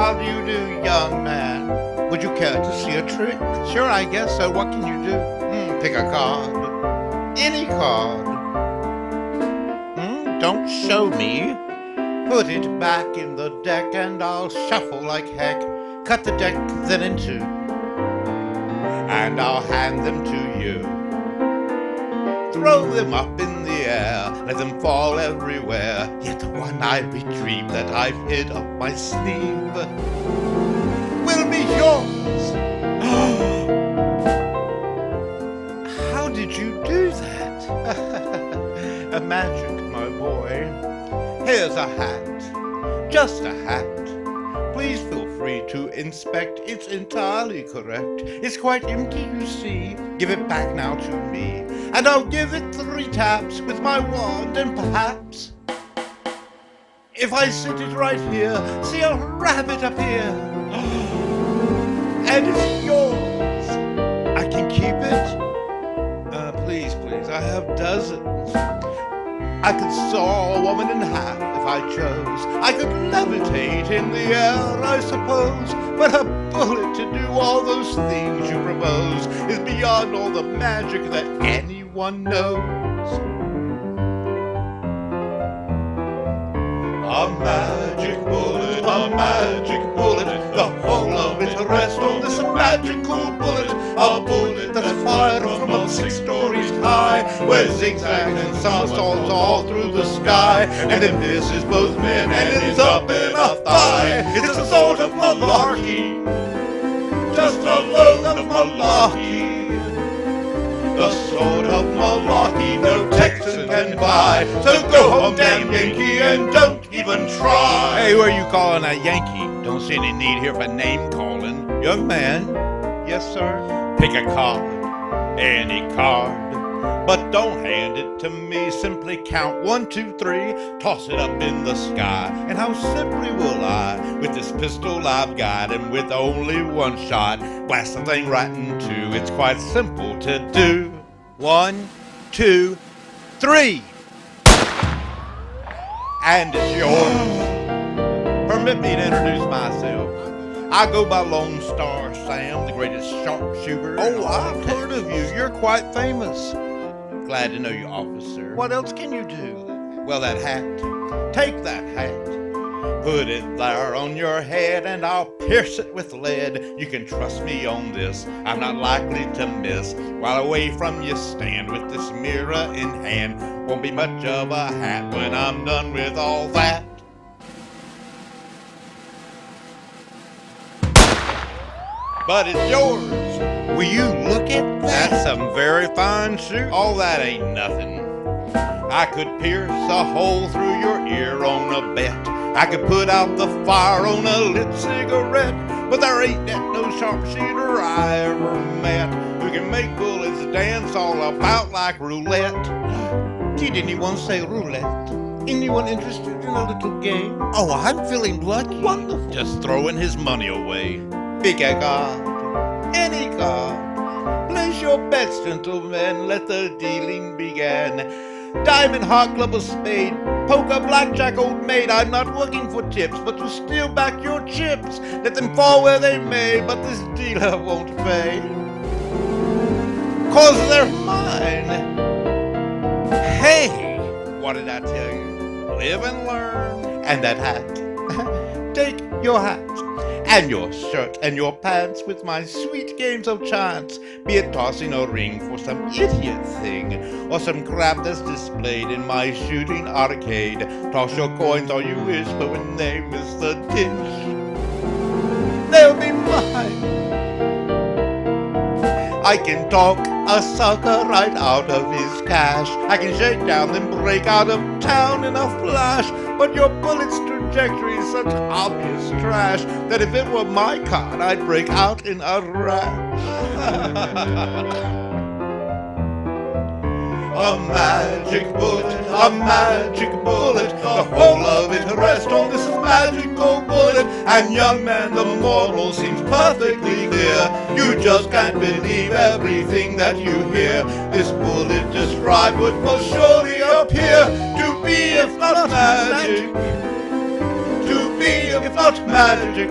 How do you do, young man? Would you care to see a trick? Sure, I guess so. What can you do? Pick a card. Any card. Don't show me. Put it back in the deck and I'll shuffle like heck. Cut the deck then in two. And I'll hand them to you. Throw them up in the air, let them fall everywhere. Yet the one I retrieve that I've hid up my sleeve will be yours. How did you do that? A magic, my boy. Here's a hat, just a hat. Please feel free to inspect, it's entirely correct. It's quite empty, you see. Give it back now to me, and I'll give it 3 taps with my wand, and perhaps, if I sit it right here, see a rabbit appear. And it's yours. I can keep it. Please, I have dozens. I could saw a woman in half if I chose. I could levitate in the air, I suppose. But a bullet to do all those things you propose is beyond all the magic that anyone knows. A magic bullet, the whole of it rests on this magical bullet. A bullet that's fired from up 6 stories high, where zigzags and somersaults all through the sky, and it misses both men and ends up in a thigh. It's a sort of malarkey, just a load of malarkey. The sort of malarkey no Texan can buy. So go home, damn Yankee, and don't even try. Hey, who are you calling a Yankee? Don't see any need here for name calling. Young man. Yes, sir? Pick a card. Any card. But don't hand it to me. Simply count 1, 2, 3. Toss it up in the sky. And how simply will I, with this pistol I've got, and with only 1 shot, blast the thing right in 2. It's quite simple to do. 1, 2, 3. And it's yours. Permit me to introduce myself. I go by Lone Star Sam, the greatest sharpshooter. Oh, I've heard of you. You're quite famous. Glad to know you, officer. What else can you do? Well, that hat. Take that hat. Put it there on your head and I'll pierce it with lead. You can trust me on this, I'm not likely to miss. While away from you stand with this mirror in hand, won't be much of a hat when I'm done with all that. But it's yours. Will you look at that? That's some very fine shoe. All that ain't nothing. I could pierce a hole through your ear on a bet. I could put out the fire on a lit cigarette. But there ain't that no sharpshooter I ever met who can make bullets dance all about like roulette. Did anyone say roulette? Anyone interested in a little game? Oh, I'm feeling lucky. Wonderful. Just throwing his money away. Pick a card, any card. Place your bets, gentlemen, let the dealing begin. Diamond, heart, club, or spade, poker, blackjack, old maid. I'm not looking for tips, but to steal back your chips. Let them fall where they may, but this dealer won't pay. 'Cause they're mine. Hey, what did I tell you? Live and learn. And that hat. Take your hat. And your shirt and your pants with my sweet games of chance. Be it tossing a ring for some idiot thing, or some crap that's displayed in my shooting arcade. Toss your coins all you wish, but when they miss the dish, they'll be mine. I can talk a sucker right out of his cash. I can shake down and break out of town in a flash. But your bullet's trajectory is such obvious trash that if it were my card, I'd break out in a rash. A magic bullet, a magic bullet. The whole of it rests on this magical bullet. And young man, the moral seems perfectly clear. You just can't believe everything that you hear. This bullet described would most surely appear to be, if not magic, to be, if not magic,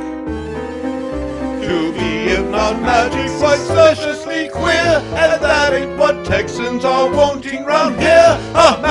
To be if not magic, quite suspiciously queer, and that ain't what Texans are wanting round here. A